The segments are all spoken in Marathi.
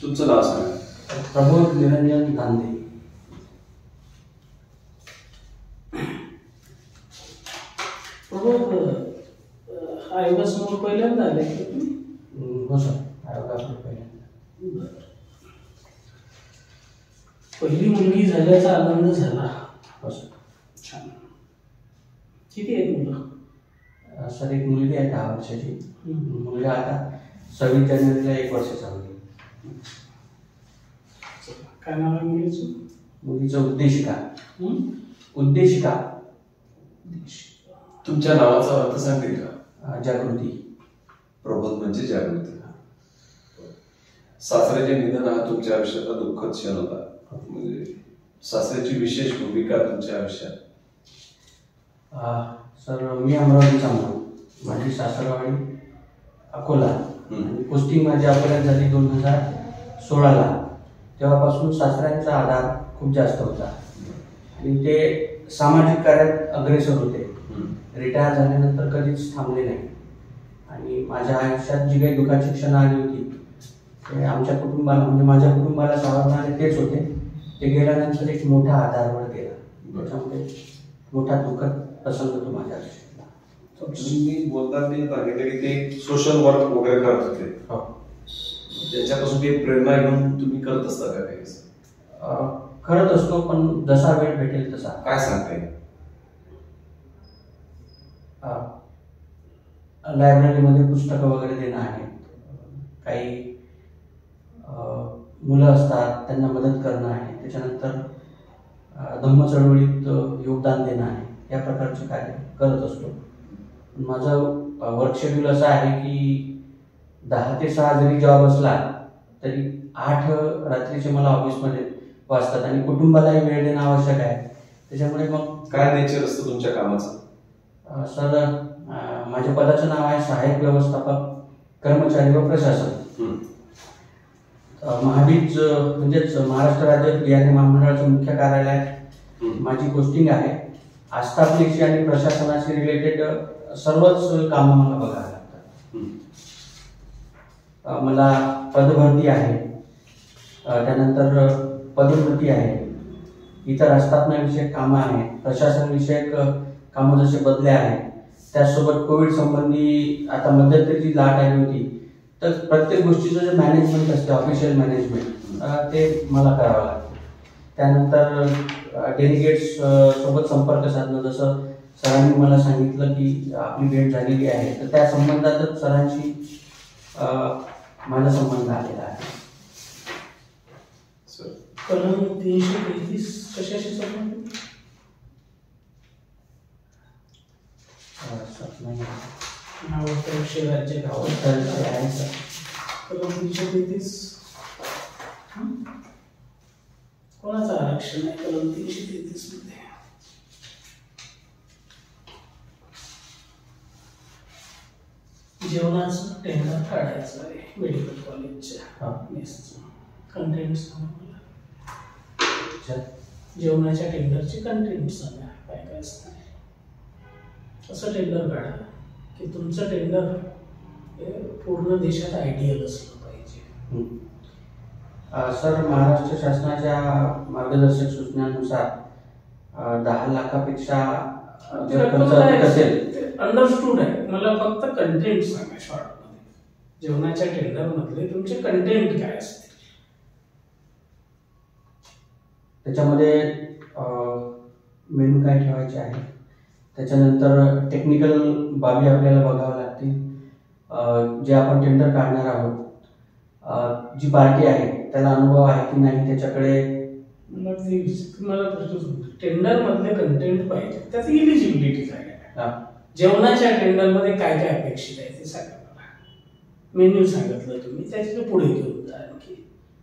तुमचं नाव सांगा. प्रबोध निरंजन गांधी. प्रबोध, आयोगासमोर पहिल्यांदा आले का तुम्ही? हो सर, आयोगासमोर पहिल्यांदा. पहिली मुलगी झाल्याचा आनंद झाला. हो सर. छान. किती आहेत मुलं? सर एक मुलगी आहे 10 वर्षाची. मुलगा आता 26 जानेवारीला 1 वर्षाचा होईल. काय नाव आहे मुलीचं? मुलीचं उद्देशिका. उद्देशिका. तुमच्या नावाचा अर्थ सांगतील का? जागृती. प्रबोध म्हणजे जागृती. सासऱ्याचे निधन हा तुमच्या आयुष्यातला दुःखद क्षण होता. म्हणजे सासऱ्याची विशेष भूमिका तुमच्या आयुष्यात? सर मी अमरावतीचा म्हणून, माझी सासरवाडी अकोला. पोस्टिंग माझी अकोल्यात झाली 2016ला. तेव्हापासून सासऱ्यांचा आधार खूप जास्त होता आणि ते सामाजिक कार्यात अग्रेसर होते. रिटायर झाल्यानंतर कधीच थांबले नाही आणि माझ्या आयुष्यात जी काही दुःखाची क्षण आली होती ते आमच्या कुटुंबाला, म्हणजे माझ्या कुटुंबाला सावरणारे तेच होते. ते गेल्यानंतर एक मोठा आधारवर गेला. त्याच्यामुळे मोठा दुःखद प्रसंग तो माझ्या आयुष्यातला. तुम्ही बोलताना सांगितलं की ते सोशल वर्क वगैरे करत होते. त्याच्यापासून काही प्रेरणा घेऊन तुम्ही करत असता का काही? करत असतो, पण जसा वेळ भेटेल तसा. काय सांगताय? लायब्ररीमध्ये पुस्तकं वगैरे देणं आहे, काही मुलं असतात त्यांना मदत करणं आहे, त्याच्यानंतर धम्म चळवळीत योगदान देणं आहे, या प्रकारचे कार्य करत असतो. माझं वर्क शेड्यूल असं आहे की 10 ते 6 जरी जॉब असला तरी 8 रात्रीचे मला ऑफिसमध्ये वाजतात आणि कुटुंबालाही वेळ देणं आवश्यक आहे. त्याच्यामुळे मग काय नेचर असतं तुमच्या कामाचं? सर माझ्या पदाचं नाव आहे सहाय्यक व्यवस्थापक कर्मचारी व प्रशासन. महाबीज म्हणजेच महाराष्ट्र राज्य बियाणे महामंडळाचं मुख्य कार्यालयात माझी पोस्टिंग आहे. आस्थापनेशी आणि प्रशासनाशी रिलेटेड सर्वच कामं मला बघायला लागतात. मला पदभरती आहे, त्यानंतर पदोन्नती आहे, इतर आस्थापनाविषयक कामं आहेत, प्रशासनविषयक कामं जसे बदले आहेत, त्याचसोबत कोविड संबंधी आता मध्यंतरीची लाट आली होती, तर प्रत्येक गोष्टीचं जे मॅनेजमेंट असते, ऑफिशियल मॅनेजमेंट, ते मला करावं लागतं. त्यानंतर डेलिगेट्स सोबत संपर्क साधणं, जसं सरांनी मला सांगितलं की आपली भेट झालेली आहे, तर त्या संबंधातच सरांशी माझा संबंध आलेला आहे. कलम 333 कशाशी संबंधित? राज्य आहे सर. कलम 333 कोणाचं आरक्षण आहे? कलम 333 मध्ये जेवणाचं टेंडर काढायचं आहे मेडिकल कॉलेजच्या मेसचं. कंटेंट सांगा मला. जेवणाच्या टेंडरची कंटेंट सांगा, काय काय असतं. असं टेंडर काढा की तुमचं टेंडर पूर्ण देशात आयडियल असलं पाहिजे. सर महाराष्ट्र शासनाच्या मार्गदर्शक सूचनांनुसार 10 लाखापेक्षा जर खर्च अधिक असेल, अंडरस्टूड आहे. मला फक्त कंटेंट सांगा शॉर्टमध्ये. जेवणाच्या टेंडर मधले तुमचे कंटेंट काय असते? त्याच्यामध्ये मेनू काय ठेवायचे आहे, त्याच्यानंतर टेक्निकल बाबी आपल्याला बघाव्या लागतील. जे आपण टेंडर काढणार आहोत, जी पार्टी आहे त्याला अनुभव आहे की नाही त्याच्याकडे. मला प्रश्न, टेंडर मधले कंटेंट पाहिजे, त्याची इलिजिबिलिटी काय आहे? जेवणाच्या टेंडर मध्ये काय काय अपेक्षित आहे ते सांगा मला. मेन्यू सांगितलं तुम्ही, त्याच्या पुढे घेऊन जा. आणखी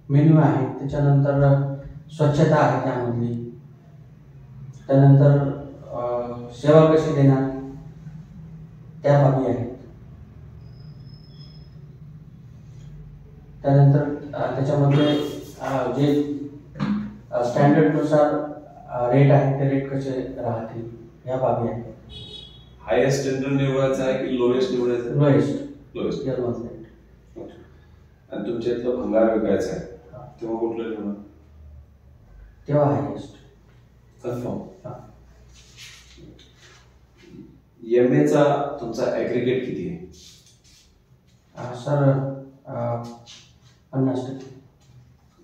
मेन्यू आहे, त्याच्यानंतर स्वच्छता आहे त्यामधली, त्यानंतर सेवा कशी देणार त्या बाबी आहेत. त्यानंतर त्याच्यामध्ये जे स्टँडर्डनुसार रेट आहे ते रेट कसे राहतील या बाबी आहेत. हायेस्ट टेंडर निवडायचं आहे की लोएस्ट निवडायचं? लोएस्ट. आणि तुमच्या इथलं भंगार विकायचं आहे तेव्हा कुठलं निवडा? तेव्हा हायेस्ट. कन्फर्म. MA चा तुमचा ऍग्रिगेट किती आहे? सर 50%.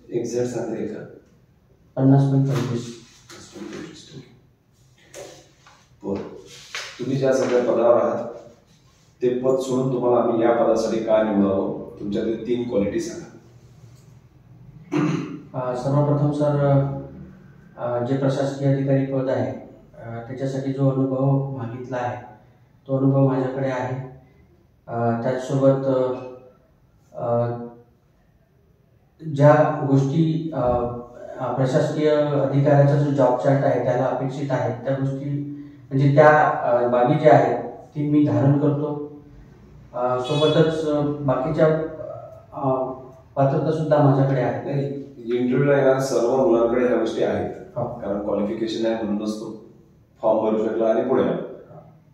एक्झॅक्ट सांगता येईल का? 50.25. बरं, तुम्ही ज्या सगळ्या पदावर आहात ते पद सोडून तुम्हाला आम्ही या पदासाठी का निवडावं, तुमच्यातील 3 क्वालिटी सांगा. सर्वप्रथम सर, जे प्रशासकीय अधिकारी पद आहे त्याच्यासाठी जो अनुभव मागितला आहे तो अनुभव माझ्याकडे आहे. त्याचसोबत ज्या गोष्टी प्रशासकीय अधिकाऱ्याचा जो जॉब चार्ट आहे त्याला अपेक्षित आहेत त्या गोष्टी म्हणजे त्या बाबी ज्या आहेत ती मी धारण करतो. सोबतच बाकीच्या पात्रता सुद्धा माझ्याकडे आहे. इंटरव्ह्यूला येणार सर्व मुलांकडे ह्या गोष्टी आहेत, कारण क्वालिफिकेशन आहे म्हणूनच तो फॉर्म भरू शकला आणि पुढे आला.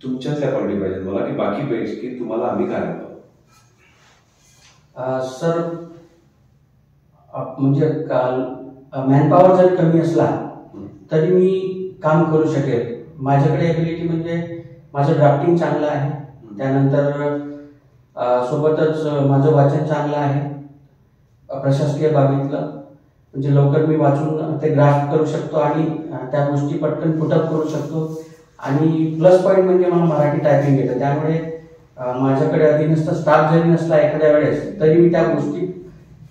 तुमच्यातल्या क्वालिटी पाहिजे मला की बाकी पाहिजे की तुम्हाला आम्ही काय म्हणतो? सर, म्हणजे मॅनपॉवर जरी कमी असला तरी मी काम करू शकेल. माझ्याकडे एबिलिटी म्हणजे माझं ड्राफ्टिंग चांगलं आहे, त्यानंतर सोबतच माझं वाचन चांगलं आहे प्रशासकीय बाबीतलं, म्हणजे लवकर मी वाचून ते ग्राफ्ट करू शकतो आणि त्या गोष्टी पटकन पुटअप करू शकतो. आणि प्लस पॉईंट म्हणजे मला मराठी टायपिंग येतं, त्यामुळे माझ्याकडे अधीनस्थ स्टाफ जरी नसला एखाद्या वेळेस तरी मी त्या गोष्टी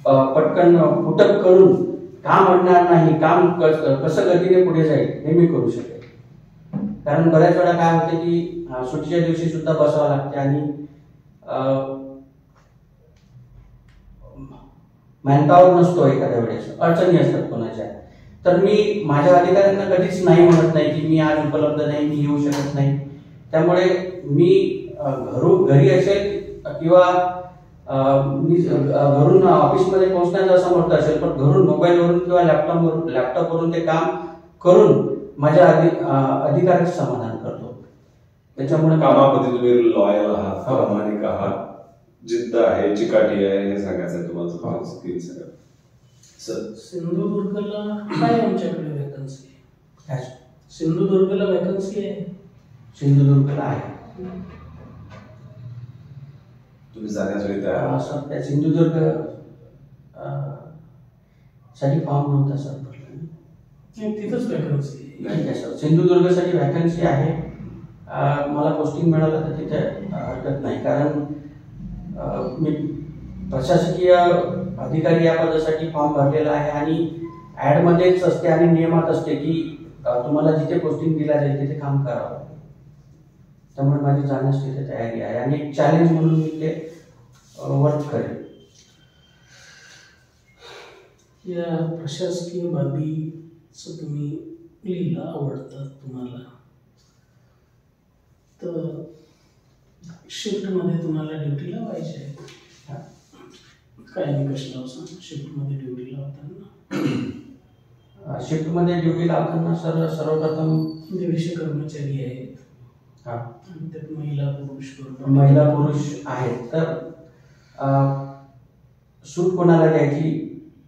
पटकन पुटअप करून काम अडणार नाही, काम कसं गतीने पुढे जाईल हे मी करू शकेल. कारण बऱ्याच वेळा काय होते की सुट्टीच्या दिवशी सुद्धा बसावं लागते आणि मॅनपॉवर नसतो एखाद्या वेळेस, अडचणी असतात कोणाच्या. तर मी माझ्या अधिकाऱ्यांना कधीच नाही म्हणत नाही की मी आज उपलब्ध नाही, मी येऊ शकत नाही. त्यामुळे मी घरी असेल किंवा मी घरून ऑफिसमध्ये पोहोचण्याचा समर्थ असेल, पण घरून मोबाईलवरून किंवा लॅपटॉपवरून ते काम करून माझ्या अधिकाराचं समाधान करतो. त्याच्यामुळे कामामध्ये तुम्ही लॉयल आहात, प्रामाणिक आहात, जिद्द आहे, चिकाटी आहे, हे सांगायचं तुम्हाला स्किल सगळं. सर, सिंधुदुर्गला काय आमच्याकडे वॅकन्सी आहे? काय? सिंधुदुर्गला वॅकन्सी आहे? सिंधुदुर्गला आहे. तुम्ही जाण्यासाठी तयार? सर, त्या सिंधुदुर्ग साठी फॉर्म नव्हता सर भरला. तिथंच वॅकन्सी आहे सर, सिंधुदुर्गसाठी वॅकन्सी आहे. मला पोस्टिंग मिळालं तर तिथे हरकत नाही, कारण मी प्रशासकीय अधिकारी या पदासाठी फॉर्म भरलेला आहे आणि ॲडमध्येच असते आणि नियमात असते की तुम्हाला जिथे पोस्टिंग दिला जाईल तिथे काम करावं. त्यामुळे माझी जाण्यास तिथे तयारी आहे आणि एक चॅलेंज म्हणून मी ते वर्क करेन. या प्रशासकीय बाबीचं तुम्ही लिहिलं, आवडतात तुम्हाला, तर शिफ्टमध्ये तुम्हाला ड्युटी लावायची आहे. काय निकष लावसान शिफ्टमध्ये ड्युटी लावताना? शिफ्टमध्ये ड्युटी लावताना सर सर्वप्रथम 150 कर्मचारी आहेत आणि त्यात महिला पुरुष आहेत. तर सूट कोणाला द्यायची,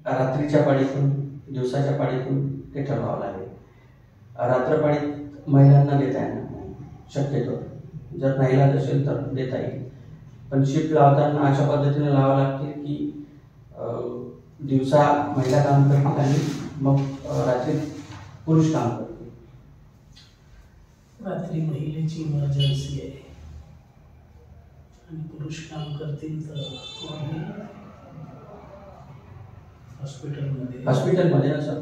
रात्रीच्या पाळीतून दिवसाच्या पाळीतून ते ठरवावं लागेल. रात्रपाळीत महिलांना देता येणार नाही शक्यतो, जर नाईलाज असेल तर देता येईल. पण शिफ्ट लावताना अशा पद्धतीने लावावं लागते की दिवसा महिला काम करतील आणि मग रात्री पुरुष काम करतील. रात्री महिलेची इमर्जन्सी आहे आणि पुरुष काम करतील तर हॉस्पिटलमध्ये ना सर,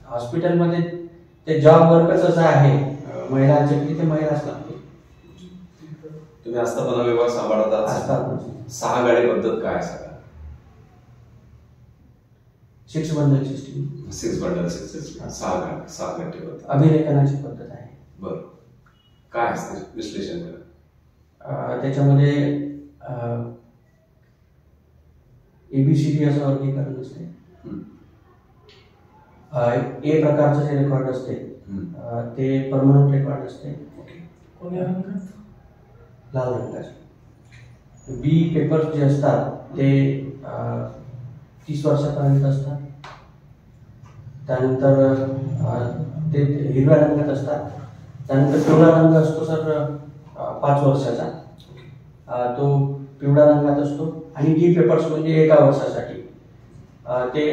हॉस्पिटलमध्ये ते जॉब वर्कच असं आहे, महिलांच्या तिथे महिलाच लागते. तुम्ही आस्थापना विभाग सांभाळतात, 6 गाडी पद्धत काय सांगा? 6 बंडल सिस्टीम. 6 बंडल सिस्टीम, 6 घंटे पद्धत, अभिलेखनाची पद्धत आहे. बरं, काय असते विश्लेषण करा? त्याच्यामध्ये ABCD असं वर्गीकरण असते. ए प्रकारचं जे रेकॉर्ड असते ते परमनंट रेकॉर्ड असते. कोण्या रंगात? लाल रंगाचे. बी पेपर्स जे असतात ते 30 वर्षापर्यंत असतात. त्यानंतर ते हिरव्या रंगात असतात. त्यानंतर पिवळा रंग असतो सर 5 वर्षाचा, तो पिवळ्या रंगात असतो. आणि डी पेपर्स म्हणजे 1 वर्षासाठी, ते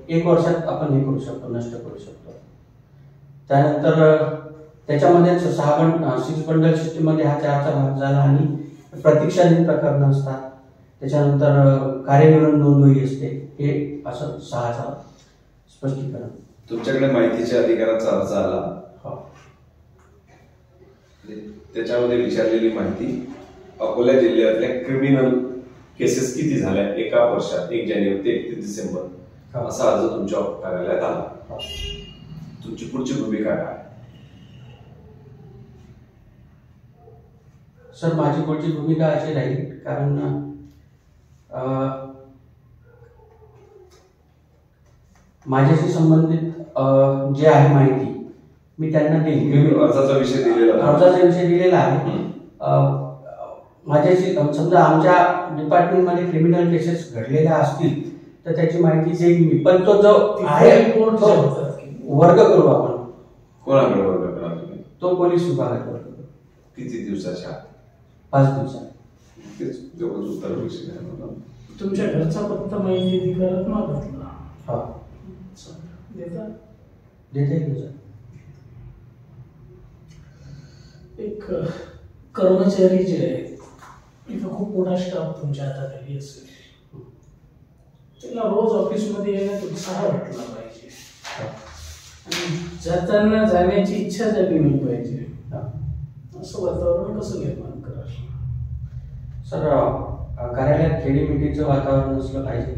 1 वर्षात आपण हे करू शकतो, नष्ट करू शकतो. त्यानंतर त्याच्यामध्ये 6 बंडल सिस्टीममध्ये हा 4चा भाग झाला. आणि प्रतीक्षाधीन प्रकरणं असतात. त्याच्यानंतर कार्यविवरण नोंदवही असते. हे असं 6चा स्पष्टीकरण. तुमच्याकडे माहितीच्या अधिकाराचा अर्ज आला, त्याच्यामध्ये विचारलेली माहिती अकोला जिल्ह्यातल्या क्रिमिनल केसेस किती झाल्या 1 वर्षात, 1 जानेवारी ते 31 डिसेंबर, असा अर्ज तुमच्या कार्यालयात आला. तुमची पुढची भूमिका काय? सर माझी पुढची भूमिका अशी राहील, कारण माझ्याशी संबंधित जे आहे माहिती मी त्यांना देईल. अर्जाचा विषय दिलेला आहे. माझ्याशी समजा आमच्या डिपार्टमेंटमध्ये क्रिमिनल केसेस घडलेल्या असतील तर त्याची माहिती देईल मी. पण तो जो आहे वर्ग करू आपण. कोणाकडे वर्ग करा तुम्ही? तो पोलीस विभागात वर्ग करू. किती दिवसाच्या? 5 दिवसात. तेच तेवढंच उत्तर विषय आहे. तुमच्या घरचा पत्ता माहिती अधिकारात मागितला. हा देता देता. एक कर्मचारी जे आहेत इथं खूप मोठा स्टाफ तुमच्या हाताखाली असेल, त्यांना रोज ऑफिसमध्ये येण्यात उत्साह वाटला पाहिजे आणि जाताना जाण्याची इच्छा झाली नाही पाहिजे. असं वातावरण कसं निर्माण कराल? सर कार्यालयात खेळीमेळीचं वातावरण असलं पाहिजे.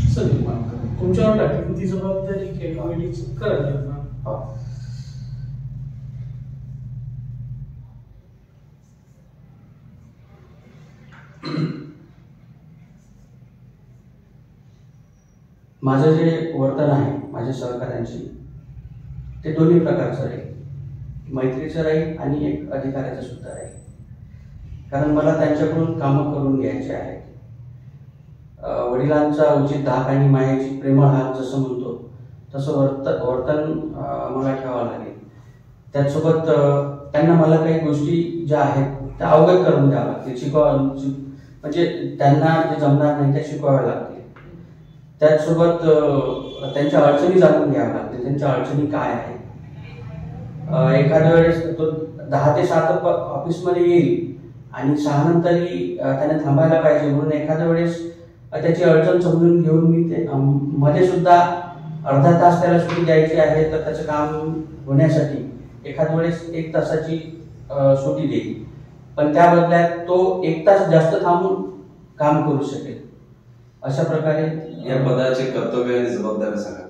असं निर्माण करा. तुमच्यावर टाकली ती जबाबदारी खेळीमेळीचं करा निर्माण. माझं जे वर्तन आहे माझ्या सहकाऱ्यांशी ते दोन्ही प्रकारचं राहील. मैत्रीचं राहील आणि एक अधिकाऱ्याचं सुद्धा राहील. कारण मला त्यांच्याकडून कामं करून घ्यायचे आहेत. वडिलांचा उचित धाक आणि मायेची प्रेमळ हात जसं म्हणतो तसं वर्तन मला ठेवावं लागेल. त्याचसोबत त्यांना मला काही गोष्टी ज्या आहेत त्या अवगत करून द्याव्या लागतील. म्हणजे त्यांना जे जमणार नाही त्या शिकवाव्या लागतील. त्याचसोबत त्यांच्या अडचणी जाणून घ्याव्या लागतील. त्यांच्या अडचणी काय आहेत. एखाद्या वेळेस तो 10 ते 7 ऑफिसमध्ये येईल आणि 6 नंतरही त्याने थांबायला पाहिजे. म्हणून एखाद्या वेळेस त्याची अडचण समजून घेऊन मी ते मध्ये सुद्धा अर्धा तास त्याला सुट्टी द्यायची आहे तर त्याचं काम होण्यासाठी एखाद्या वेळेस 1 तासाची सुट्टी देईल. पण त्या बदल्यात तो 1 तास जास्त थांबून काम करू शकेल. अशा प्रकारे या पदाचे कर्तव्य आणि जबाबदारी सांगा.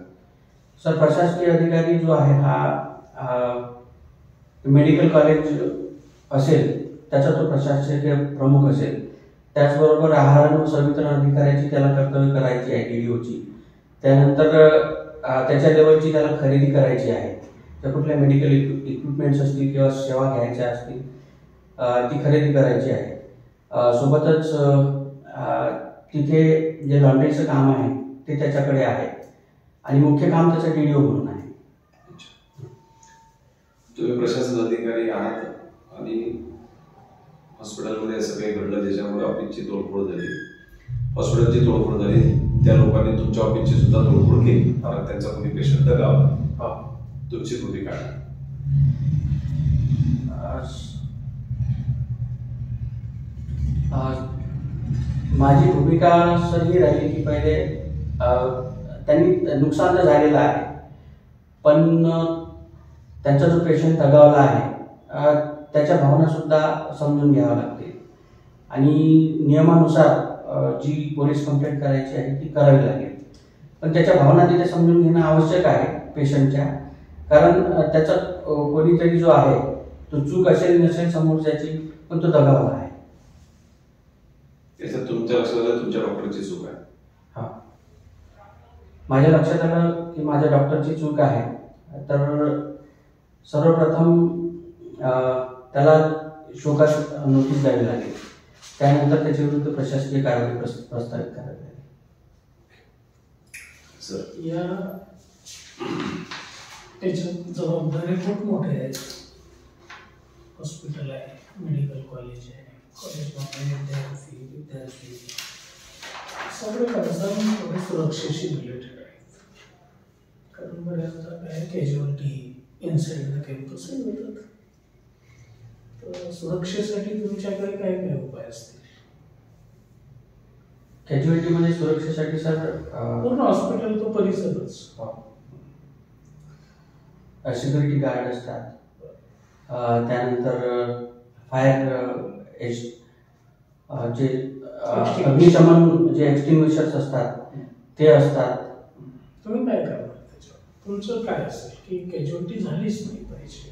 सर प्रशासकीय अधिकारी जो आहे हा मेडिकल कॉलेज असेल त्याचा तो प्रशासकीय प्रमुख असेल. त्याचबरोबर आहार व संवितरण अधिकाऱ्याची त्याला कर्तव्य करायची आहे DDOची. त्यानंतर त्याच्या लेवलची त्याला खरेदी करायची आहे. त्या कुठल्या मेडिकल इक्विपमेंट्स असतील किंवा सेवा घ्यायच्या असतील ती खरेदी करायची आहे. सोबतच तिथे जे लॉन्ड्रीचं काम आहे ते त्याच्याकडे आहे आणि मुख्य काम त्याचं DDO म्हणून आहे. तुम्ही प्रशासन अधिकारी आहात आणि हॉस्पिटलमध्ये असं काही घडलं ज्याच्यामुळे ऑफिसची तोडफोड झाली, हॉस्पिटलची तोडफोड झाली, त्या लोकांनी तुमच्या ऑफिसची सुद्धा तोडफोड केली कारण त्यांचा कोणी पेशंट दगावला, तुमची भूमिका काय? माझी भूमिका सर ही राहिली की पहिले त्यांनी नुकसान तर झालेलं आहे पण त्यांचा जो पेशंट दगावला आहे त्याच्या भावना सुद्धा समजून घ्याव्या लागतील आणि नियमानुसार जी पोलीस कंप्लेंट करायची आहे ती करावी लागेल. पण त्याच्या भावना तिथे समजून घेणं आवश्यक आहे पेशंटच्या. कारण त्याचा कोणीतरी जो आहे तो चूक असेल नसेल समोरच्याची पण तो दगावला आहे. त्याच्यात तुमच्या लक्षात आलं तुमच्या डॉक्टरची चूक आहे? हा माझ्या लक्षात आलं की माझ्या डॉक्टरची चूक आहे. तर सर्वप्रथम त्याला शोकास नोटीस द्यावी लागेल. त्यानंतर त्याच्या विरुद्ध प्रशासकीय कारवाई प्रस्तावित करण्यात आली. सर या त्याच्यात जबाबदारी खूप मोठे आहेत. हॉस्पिटल आहे, मेडिकल कॉलेज आहे, कॉलेजमध्ये विद्यार्थी सगळे कन्सर्न थोडे सुरक्षेशी रिलेटेड आहेत. कारण बऱ्याचदा काय कॅज्युअलिटी इन्साइड द कॅम्पस होतात. तर सुरक्षेसाठी तुमच्याकडे काय काय उपाय असतील? कॅज्युअलिटीमध्ये सुरक्षेसाठी सर पूर्ण हॉस्पिटल तो परिसरच सिक्युरिटी गार्ड असतात. त्यानंतर फायर जे अग्निशमन जे एक्सटिंग्विशर्स असतात ते असतात. तुम्ही काय करणार त्याच्यावर? तुमचं काय असेल की कॅज्युअलिटी झालीच नाही पाहिजे,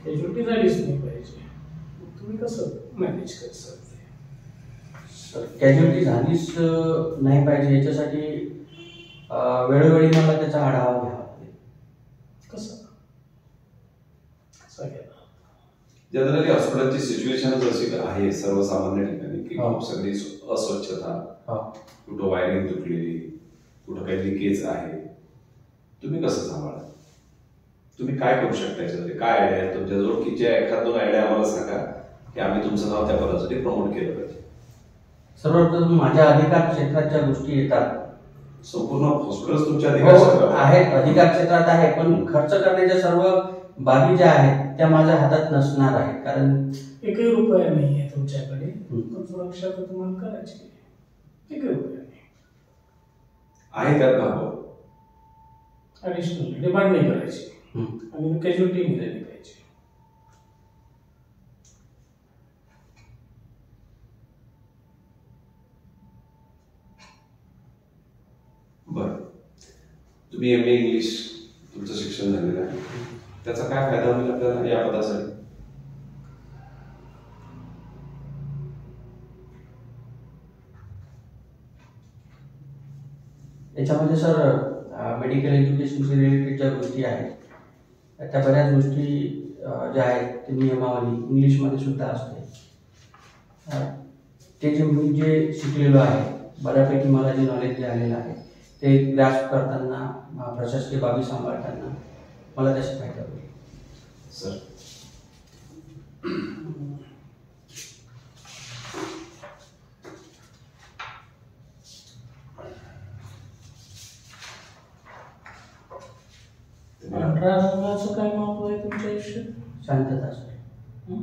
कॅज्युअलिटी झालीच नाही पाहिजे, तुम्ही कसं मॅनेज करता? कॅज्युअलिटी झालीच नाही पाहिजे याच्यासाठी वेळोवेळी मला त्याचा आढावा घ्यावा लागेल. कसं जनरली हॉस्पिटलची सिच्युएशनच अशी आहे सर्वसामान्य ठिकाणी की खूप सगळी अस्वच्छता, कुठं वायरिंग तुटलेली, कुठं काही लिकेज आहे. तुम्ही कसं सांभाळा? तुम्ही काय करू शकता याच्यासाठी? काय आयडिया आहे तुमच्याजवळ की जे एखाद दोन आयडिया आम्हाला सांगा की आम्ही तुमचं नाव त्या पदासाठी प्रमोट केलं पाहिजे? सर्वप्रथम माझ्या अधिकार क्षेत्रात ज्या गोष्टी येतात, संपूर्ण हॉस्पिटल तुमच्या अधिकार क्षेत्रात आहेत, अधिकार क्षेत्रात आहे, पण खर्च करण्याच्या सर्व बाबी ज्या आहेत त्या माझ्या हातात नसणार आहेत. कारण एकही रुपया नाही आहे तुमच्याकडे, पण सुरक्षा तर तुम्हाला करायची. एकही रुपया नाही आहे त्यात भागव ऍडिशनल डिमांड नाही करायची आणि कॅज्युअलिटी नाही झाली पाहिजे. बरं, तुम्ही MA इंग्लिश तुमचं शिक्षण झालेलं आहे, त्याचा काय फायदा होईल आपल्याला या पदासाठी? याच्यामध्ये सर मेडिकल एज्युकेशनशी रिलेटेड ज्या गोष्टी आहेत त्या बऱ्याच गोष्टी ज्या आहेत ते नियमावली इंग्लिशमध्ये सुद्धा असते. ते जे शिकलेलो आहे, बऱ्यापैकी मला जे नॉलेज जे आलेलं आहे ते ग्रास्प करताना, प्रशासकीय बाबी सांभाळताना मला त्याचा फायदा होईल. सर पांढऱ्या रंगाचं काय महत्व आहे तुमच्या आयुष्यात? शांतता सर,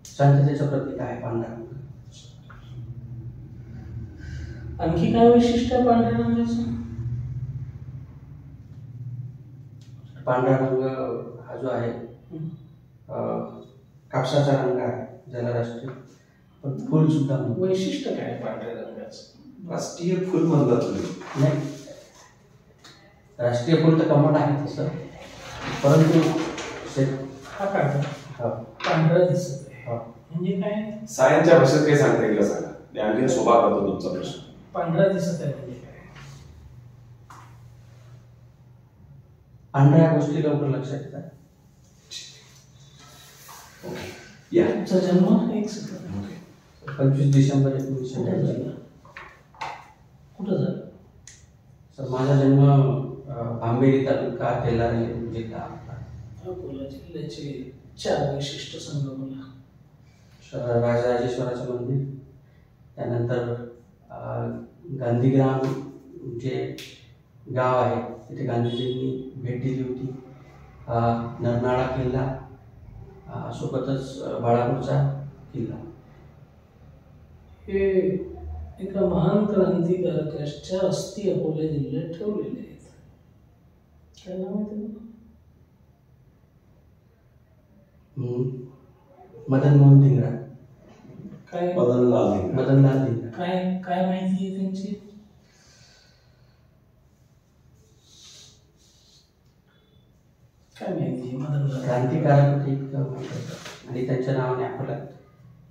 शांततेचं प्रतीक आहे पांढरा रंग. आणखी काय वैशिष्ट्य आहे पांढऱ्या रंगाचं? पांढरा रंग हा जो आहे कापसाचा रंग आहे, ज्याला राष्ट्रीय पण फुल सुद्धा म्हणतात. वैशिष्ट्य काय पांढऱ्या रंगाचं? राष्ट्रीय फुल म्हणला तुम्ही? नाही, राष्ट्रीय फुल तर कमळ आहे तसं, परंतु हा काय पांढरा दिसत आहे म्हणजे काय? सायन्सच्या भाषेत काही सांगता येईल का सांगा? मी आणखी सोपा करतो तुमचा प्रश्न. पांढरा दिसत आहे म्हणजे काय? पांढऱ्या गोष्टी लवकर लक्षात येतात. या तुमचा जन्म? एक सेकंड. 25 डिसेंबर 1982. कुठं झालं? सर माझा जन्म भांबेरी तालुका तेलारी जिल्हा. अकोला जिल्ह्याचे 4 वैशिष्ट्य सांगा मला. राजराजेश्वराचं मंदिर, त्यानंतर गांधीग्राम जे गाव आहे तिथे गांधीजींनी भेट दिली होती, नरनाळा किल्ला, सोबतच बाळापूरचा किल्ला. हे एका महान क्रांतिकारकाच्या अस्थी अकोला जिल्ह्यात ठेवलेले आहेत. काय नाव आहे त्यांना? मदन मोहन धिंगरा. काय? मदनलाल धिंगरा. काय काय माहिती आहे त्यांची? काय माहिती आहे मदनलाल? क्रांतिकारक होते एक, आणि त्यांच्या नावाने अकोला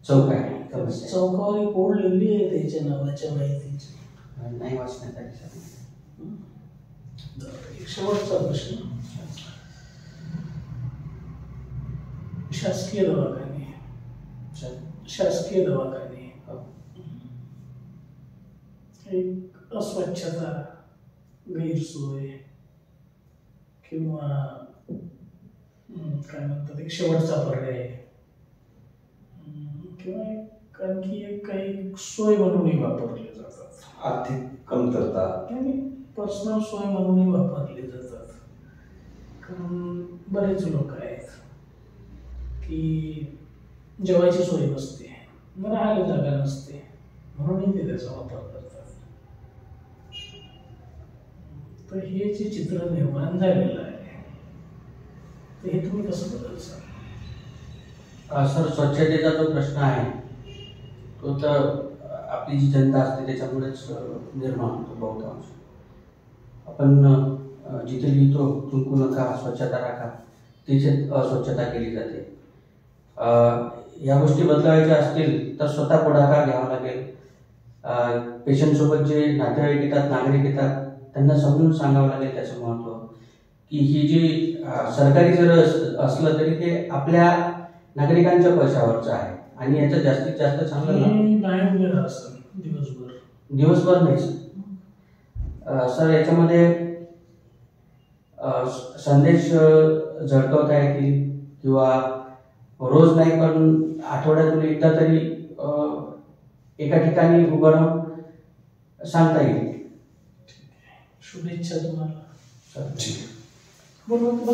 चौक आहे. चौकावर एक बोर्ड लिहिली आहे त्याच्या नावाच्या माहितीची. नाही वाचण्यात आली. एक शेवटचा प्रश्न. शासकीय दवाखाने शासकीय दवाखाने, एक अस्वच्छता, गैरसोय किंवा काय म्हणतात एक शेवटचा पर्याय किंवा आणखी एक काही सोय म्हणूनही वापरले जातात, आर्थिक कमतरता आणि पर्सनल सोय म्हणूनही वापरले जातात. कारण बरेच लोक आहेत की जेवायची सोय नसते, राहायला जागा नसते, म्हणूनही ते त्याचा वापर करतात. तर हे जे चित्र निर्माण झालेलं आहे तर हे तुम्ही कसं बदलसाल? सर, स्वच्छतेचा जो प्रश्न आहे तो तर आपली जी जनता असते त्याच्यामुळेच निर्माण होतो बहुतांश. आपण जिथे लिहितो थुंकू नका, स्वच्छता राखा, तिथे अस्वच्छता केली जाते. या गोष्टी बदलावायच्या असतील तर स्वतः पुढाकार घ्यावा लागेल. पेशंटसोबत जे नातेवाईक येतात, नागरिक येतात, त्यांना समजून सांगावं लागेल त्याचं महत्त्व, की ही जी सरकारी जर असलं तरी ते आपल्या नागरिकांच्या पैशावरचं आहे आणि याचं जास्तीत जास्त चांगलं दिवसभर नाही सर. याच्यामध्ये संदेश झळकवता येतील किंवा रोज नाही पण आठवड्यातून एकदा तरी एका ठिकाणी उभं राहून सांगता येईल. शुभेच्छा तुम्हाला. ठीक आहे. बरोबर.